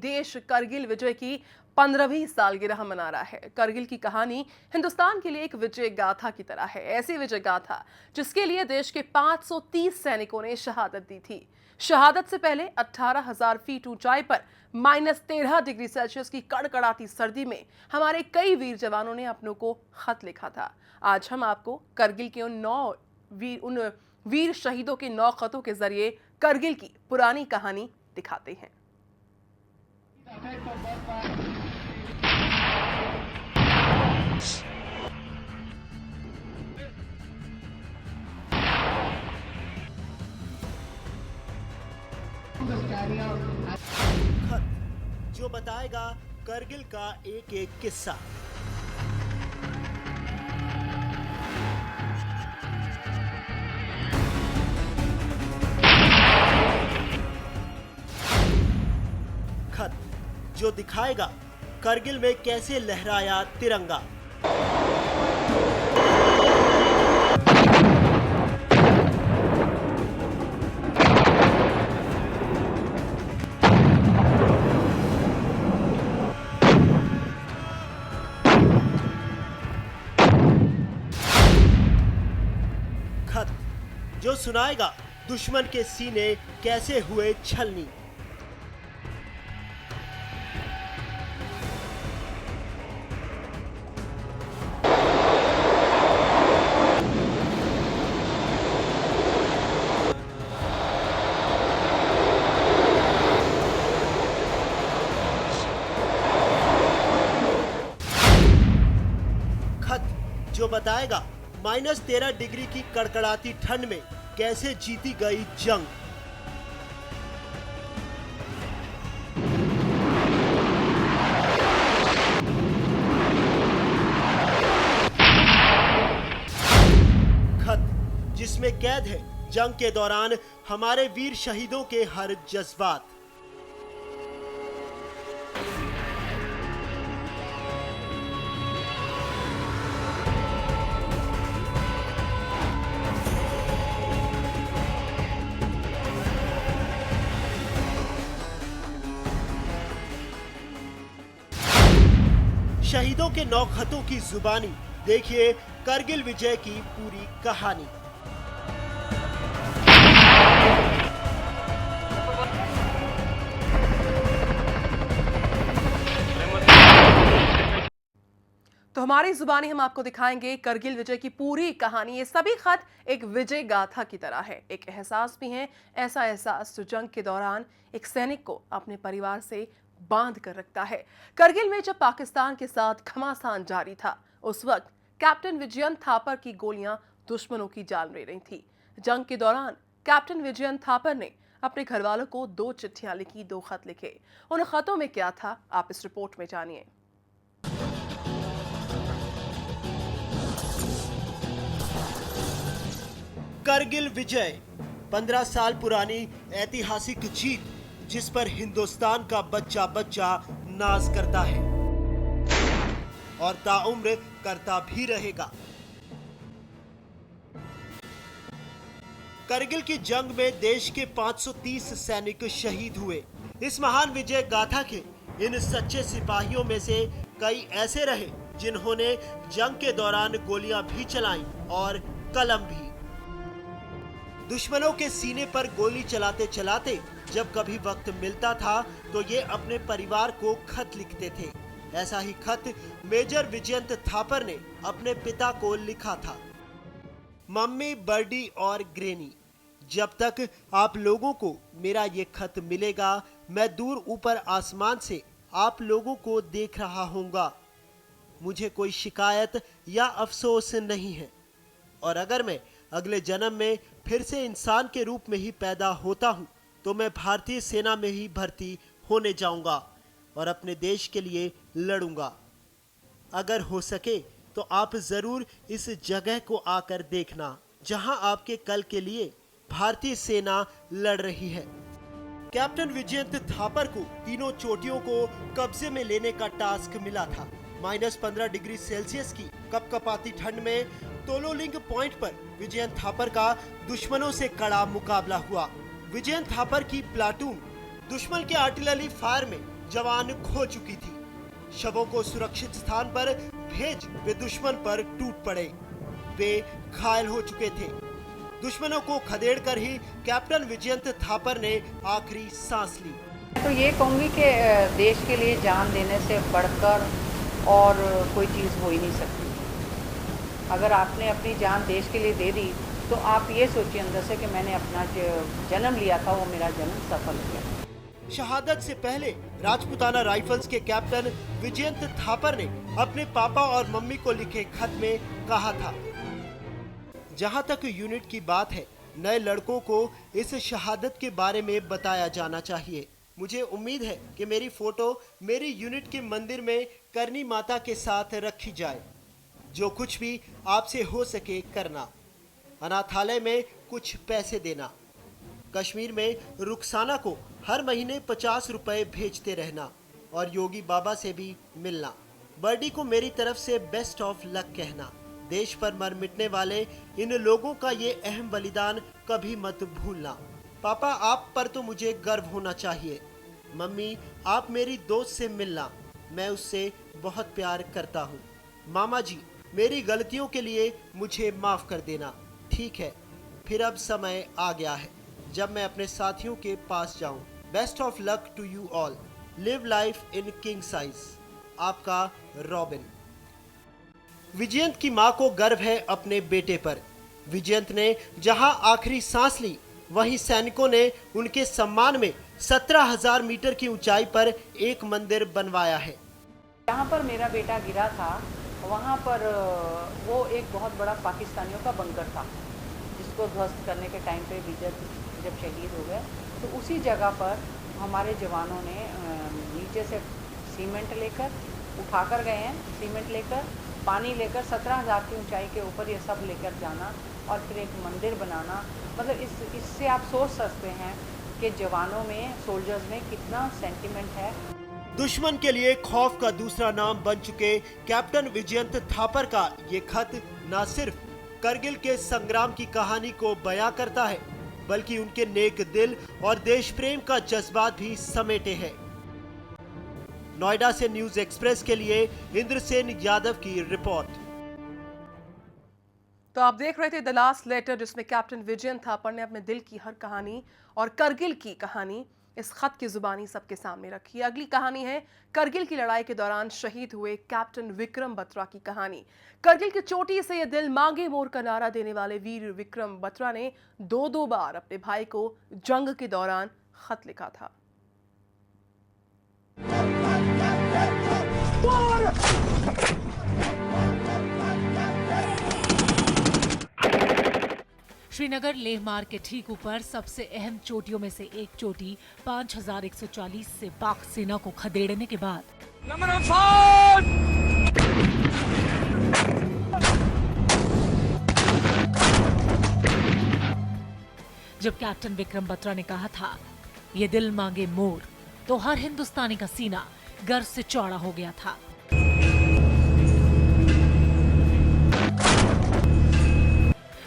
देश करगिल विजय की 15वीं सालगिरह मना रहा है। करगिल की कहानी हिंदुस्तान के लिए एक विजय गाथा की तरह है, ऐसी विजय गाथा जिसके लिए देश के 530 सैनिकों ने शहादत दी थी। शहादत से पहले 18,000 फीट ऊंचाई पर -13 डिग्री सेल्सियस की कड़कड़ाती सर्दी में हमारे कई वीर जवानों ने अपनों को खत लिखा था। आज हम आपको करगिल के उन वीर शहीदों के 9 खतों के जरिए करगिल की पुरानी कहानी दिखाते हैं। खत जो बताएगा करगिल का एक एक किस्सा। खत जो दिखाएगा करगिल में कैसे लहराया तिरंगा। खत जो सुनाएगा दुश्मन के सीने कैसे हुए छलनी। खत जो बताएगा -13 डिग्री की कड़कड़ाती ठंड में कैसे जीती गई जंग। खत जिसमें कैद है जंग के दौरान हमारे वीर शहीदों के हर जज्बात। शहीदों के 9 खतों की जुबानी देखिए करगिल विजय की पूरी कहानी। तो हमारी जुबानी हम आपको दिखाएंगे करगिल विजय की पूरी कहानी। ये सभी खत एक विजय गाथा की तरह है, एक एहसास भी है, ऐसा एहसास जो जंग के दौरान एक सैनिक को अपने परिवार से बांध कर रखता है। करगिल में जब पाकिस्तान के साथ घमासान जारी था, उस वक्त कैप्टन विजयन थापर की गोलियां दुश्मनों की जान ले रही थी। जंग के दौरान कैप्टन विजयन थापर ने अपने घर वालों को 2 चिट्ठियां लिखी, 2 खत लिखे। उन खतों में क्या था, आप इस रिपोर्ट में जानिए। करगिल विजय 15 साल पुरानी ऐतिहासिक जीत जिस पर हिंदुस्तान का बच्चा बच्चा नाज करता है और ताउम्र करता भी रहेगा। करगिल की जंग में देश के 530 सैनिक शहीद हुए। इस महान विजय गाथा के इन सच्चे सिपाहियों में से कई ऐसे रहे जिन्होंने जंग के दौरान गोलियां भी चलाईं और कलम भी। दुश्मनों के सीने पर गोली चलाते चलाते जब कभी वक्त मिलता था तो ये अपने परिवार को खत लिखते थे। ऐसा ही खत मेजर विजयंत थापर ने अपने पिता को लिखा था। मम्मी, बर्डी और ग्रेनी, जब तक आप लोगों को मेरा ये खत मिलेगा मैं दूर ऊपर आसमान से आप लोगों को देख रहा होऊंगा। मुझे कोई शिकायत या अफसोस नहीं है और अगर मैं अगले जन्म में फिर से इंसान के रूप में ही पैदा होता हूँ तो मैं भारतीय सेना में ही भर्ती होने जाऊंगा और अपने देश के लिए लड़ूंगा। अगर हो सके तो आप जरूर इस जगह को आकर देखना जहां आपके कल के लिए भारतीय सेना लड़ रही है। कैप्टन विजयंत थापर को तीनों चोटियों को कब्जे में लेने का टास्क मिला था। -15 डिग्री सेल्सियस की कपकपाती ठंड में तोलोलिंग पॉइंट पर विजयंत थापर का दुश्मनों से कड़ा मुकाबला हुआ। विजयंत थापर की प्लाटून दुश्मन के आर्टिलरी फायर में जवान खो चुकी थी। शवों को सुरक्षित स्थान पर भेज वे दुश्मन पर टूट पड़े। वे घायल हो चुके थे। दुश्मनों को खदेड़कर ही कैप्टन विजयंत थापर ने आखिरी सांस ली। तो ये कहूँगी कि देश के लिए जान देने से बढ़कर और कोई चीज़ हो ही नहीं सकती। अगर आपने अपनी जान देश के लिए दे दी तो आप ये सोचिए अंदर से कि मैंने अपना जो जन्म लिया था वो मेरा जन्म सफल हो गया। शहादत से पहले राजपुताना राइफल्स के कैप्टन विजयंत थापर ने अपने पापा और मम्मी को लिखे खत में कहा था, जहां तक यूनिट की बात है, नए लड़कों को इस शहादत के बारे में बताया जाना चाहिए। मुझे उम्मीद है कि मेरी फोटो मेरी यूनिट के मंदिर में करनी माता के साथ रखी जाए। जो कुछ भी आपसे हो सके करना। अनाथालय में कुछ पैसे देना। कश्मीर में रुखसाना को हर महीने 50 रुपए भेजते रहना और योगी बाबा से भी मिलना। बर्डी को मेरी तरफ से बेस्ट ऑफ लक कहना। देश पर मर मिटने वाले इन लोगों का ये अहम बलिदान कभी मत भूलना। पापा, आप पर तो मुझे गर्व होना चाहिए। मम्मी, आप मेरी दोस्त से मिलना, मैं उससे बहुत प्यार करता हूँ। मामा जी, मेरी गलतियों के लिए मुझे माफ कर देना। ठीक है, फिर अब समय आ गया है जब मैं अपने साथियों के पास जाऊं। Best of luck to you all. Live life in king size. आपका रॉबिन। विजयंत की मां को गर्व है अपने बेटे पर। विजयंत ने जहां आखिरी सांस ली, वहीं सैनिकों ने उनके सम्मान में 17,000 मीटर की ऊंचाई पर एक मंदिर बनवाया है। जहाँ पर मेरा बेटा गिरा था वहाँ पर वो एक बहुत बड़ा पाकिस्तानियों का बंकर था, जिसको ध्वस्त करने के टाइम पे विजय जब शहीद हो गए तो उसी जगह पर हमारे जवानों ने नीचे से सीमेंट लेकर उठाकर गए हैं, सीमेंट लेकर, पानी लेकर 17,000 की ऊंचाई के ऊपर ये सब लेकर जाना और फिर एक मंदिर बनाना। मतलब इससे आप सोच सकते हैं कि जवानों में, सोल्जर्स में कितना सेंटिमेंट है। दुश्मन के लिए खौफ का दूसरा नाम बन चुके कैप्टन विजयंत थापर का ये खत न सिर्फ करगिल के संग्राम की कहानी को बयां करता है, बल्कि उनके नेक दिल और देश प्रेम का जज्बात भी समेटे है। नोएडा से न्यूज एक्सप्रेस के लिए इंद्रसेन यादव की रिपोर्ट। तो आप देख रहे थे द लास्ट लेटर, जिसमें कैप्टन विजयंत थापर ने अपने दिल की हर कहानी और करगिल की कहानी इस खत की जुबानी सबके सामने रखी। अगली कहानी है करगिल की लड़ाई के दौरान शहीद हुए कैप्टन विक्रम बत्रा की कहानी। करगिल की चोटी से यह दिल मांगे मोर का नारा देने वाले वीर विक्रम बत्रा ने दो बार अपने भाई को जंग के दौरान खत लिखा था। श्रीनगर लेह मार्ग के ठीक ऊपर सबसे अहम चोटियों में से एक चोटी 5140 से पाक सेना को खदेड़ने के बाद जब कैप्टन विक्रम बत्रा ने कहा था, ये दिल मांगे मोर, तो हर हिंदुस्तानी का सीना गर्व से चौड़ा हो गया था।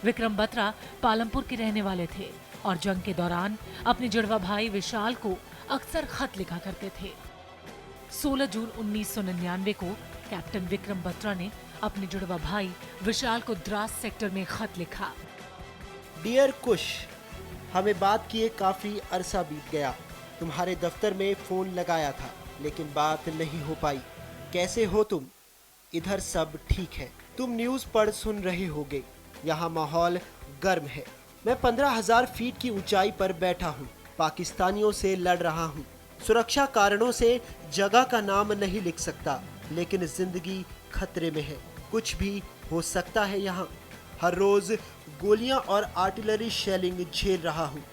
विक्रम बत्रा पालमपुर के रहने वाले थे और जंग के दौरान अपने जुड़वा भाई विशाल को अक्सर खत लिखा करते थे। 16 जून 1999 को कैप्टन विक्रम बत्रा ने अपने जुड़वा भाई विशाल को द्रास सेक्टर में खत लिखा। डियर कुश, हमें बात किए काफी अरसा बीत गया। तुम्हारे दफ्तर में फोन लगाया था लेकिन बात नहीं हो पाई। कैसे हो तुम? इधर सब ठीक है। तुम न्यूज पढ़ सुन रहे होगे। यहाँ माहौल गर्म है। मैं 15,000 फीट की ऊंचाई पर बैठा हूँ। पाकिस्तानियों से लड़ रहा हूँ। सुरक्षा कारणों से जगह का नाम नहीं लिख सकता, लेकिन जिंदगी खतरे में है। कुछ भी हो सकता है यहाँ। हर रोज गोलियां और आर्टिलरी शेलिंग झेल रहा हूँ।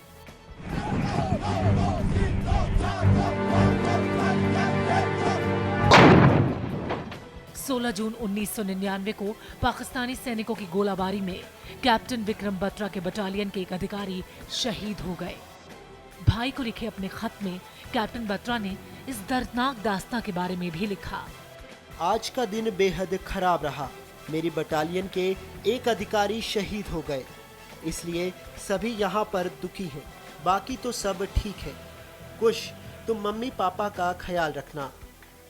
सोलह जून 1999 को पाकिस्तानी सैनिकों की गोलाबारी में कैप्टन विक्रम बत्रा के बटालियन के एक अधिकारी शहीद हो गए। भाई को लिखे अपने खत में कैप्टन बत्रा ने इस दर्दनाक दास्तां के बारे में भी लिखा। आज का दिन बेहद खराब रहा। मेरी बटालियन के एक अधिकारी शहीद हो गए, इसलिए सभी यहाँ पर दुखी हैं। बाकी तो सब ठीक है। कुछ तुम मम्मी पापा का ख्याल रखना,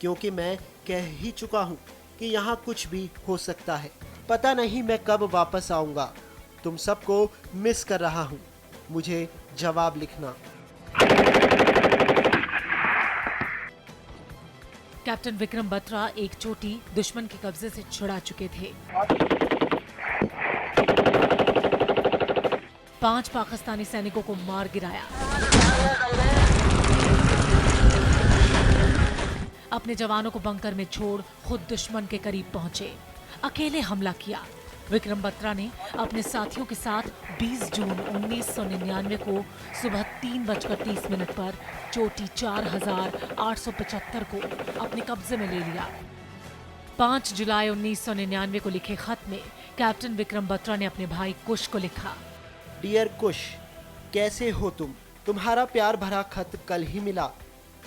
क्योंकि मैं कह ही चुका हूँ कि यहाँ कुछ भी हो सकता है। पता नहीं मैं कब वापस आऊँगा। तुम सबको मिस कर रहा हूँ। मुझे जवाब लिखना। कैप्टन विक्रम बत्रा एक चोटी दुश्मन के कब्जे से छुड़ा चुके थे। 5 पाकिस्तानी सैनिकों को मार गिराया। अपने जवानों को बंकर में छोड़ खुद दुश्मन के करीब पहुंचे। अकेले हमला किया। विक्रम बत्रा ने अपने साथियों के साथ 20 जून 1999 को सुबह 3:30 पर चोटी 4875 को अपने कब्जे में ले लिया। 5 जुलाई 1999 को लिखे खत में कैप्टन विक्रम बत्रा ने अपने भाई कुश को लिखा। डियर कुश, कैसे हो तुम? तुम्हारा प्यार भरा खत कल ही मिला।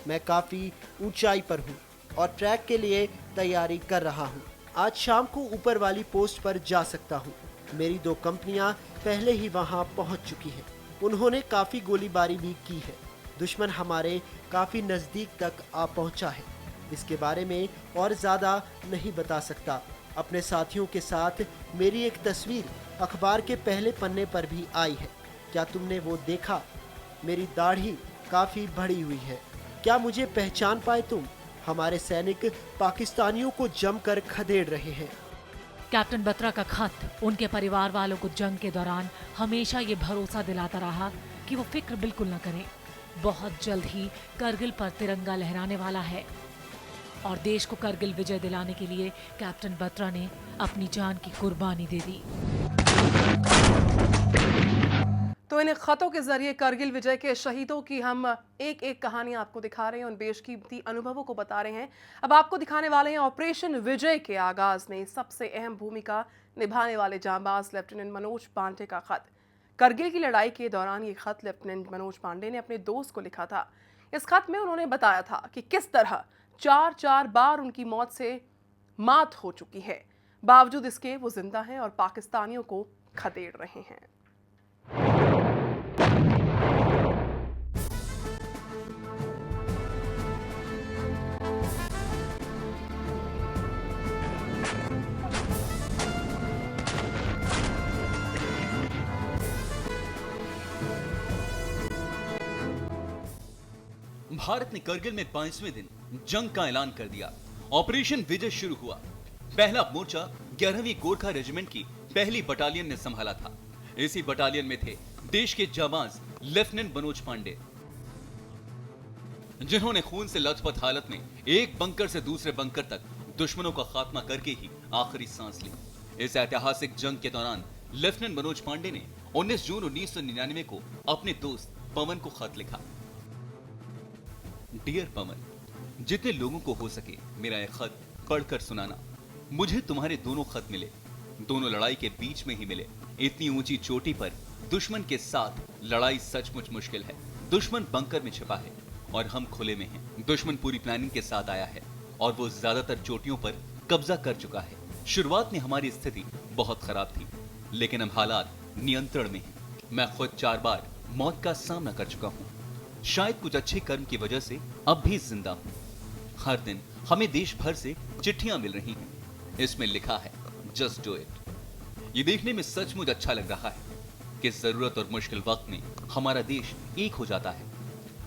मैं काफ़ी ऊंचाई पर हूँ और ट्रैक के लिए तैयारी कर रहा हूँ। आज शाम को ऊपर वाली पोस्ट पर जा सकता हूँ। मेरी 2 कंपनियाँ पहले ही वहाँ पहुँच चुकी हैं। उन्होंने काफ़ी गोलीबारी भी की है। दुश्मन हमारे काफ़ी नज़दीक तक आ पहुँचा है। इसके बारे में और ज़्यादा नहीं बता सकता। अपने साथियों के साथ मेरी एक तस्वीर अखबार के पहले पन्ने पर भी आई है। क्या तुमने वो देखा? मेरी दाढ़ी काफ़ी बड़ी हुई है। क्या मुझे पहचान पाए तुम? हमारे सैनिक पाकिस्तानियों को जमकर खदेड़ रहे हैं। कैप्टन बत्रा का खत उनके परिवार वालों को जंग के दौरान हमेशा ये भरोसा दिलाता रहा कि वो फिक्र बिल्कुल न करें। बहुत जल्द ही करगिल पर तिरंगा लहराने वाला है और देश को करगिल विजय दिलाने के लिए कैप्टन बत्रा ने अपनी जान की कुर्बानी दे दी। तो इन खतों के जरिए करगिल विजय के शहीदों की हम एक एक कहानी आपको दिखा रहे हैं, उन बेशकीमती अनुभवों को बता रहे हैं। अब आपको दिखाने वाले हैं ऑपरेशन विजय के आगाज में सबसे अहम भूमिका निभाने वाले जांबाज लेफ्टिनेंट मनोज पांडे का खत। करगिल की लड़ाई के दौरान ये खत लेफ्टिनेंट मनोज पांडे ने अपने दोस्त को लिखा था। इस खत में उन्होंने बताया था कि किस तरह 4 बार उनकी मौत से मात हो चुकी है, बावजूद इसके वो जिंदा हैं और पाकिस्तानियों को खदेड़ रहे हैं। भारत ने करगिल में 22वें दिन जंग का ऐलान कर दिया। ऑपरेशन विजय शुरू हुआ। पहला मोर्चा 11वीं गोरखा रेजिमेंट की पहली बटालियन ने संभाला था। इसी बटालियन में थे देश के जाबाज लेफ्टिनेंट मनोज पांडे, जिन्होंने खून से लथपथ हालत में एक बंकर से दूसरे बंकर तक दुश्मनों का खात्मा करके ही आखिरी सांस ली। इस ऐतिहासिक जंग के दौरान लेफ्टिनेंट मनोज पांडे ने 19 जून 1999 को अपने दोस्त पवन को खत लिखा। डियर पवन, जितने लोगों को हो सके मेरा यह खत पढ़कर सुनाना। मुझे तुम्हारे दोनों खत मिले, दोनों लड़ाई के बीच में ही मिले। इतनी ऊंची चोटी पर दुश्मन के साथ लड़ाई सचमुच मुश्किल है। दुश्मन बंकर में छिपा है और हम खुले में हैं। दुश्मन पूरी प्लानिंग के साथ आया है और वो ज्यादातर चोटियों पर कब्जा कर चुका है। शुरुआत में हमारी स्थिति बहुत खराब थी, लेकिन अब हालात नियंत्रण में हैं। मैं खुद 4 बार मौत का सामना कर चुका हूँ। शायद कुछ अच्छे कर्म की वजह से अब भी जिंदा हूँ। हर दिन हमें देश भर से चिट्ठियां मिल रही हैं। इसमें लिखा है जस्ट डू इट। ये देखने में सचमुच अच्छा लग रहा है कि जरूरत और मुश्किल वक्त में हमारा देश एक हो जाता है।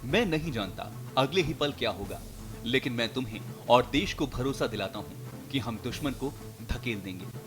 मैं नहीं जानता अगले ही पल क्या होगा, लेकिन मैं तुम्हें और देश को भरोसा दिलाता हूं कि हम दुश्मन को धकेल देंगे।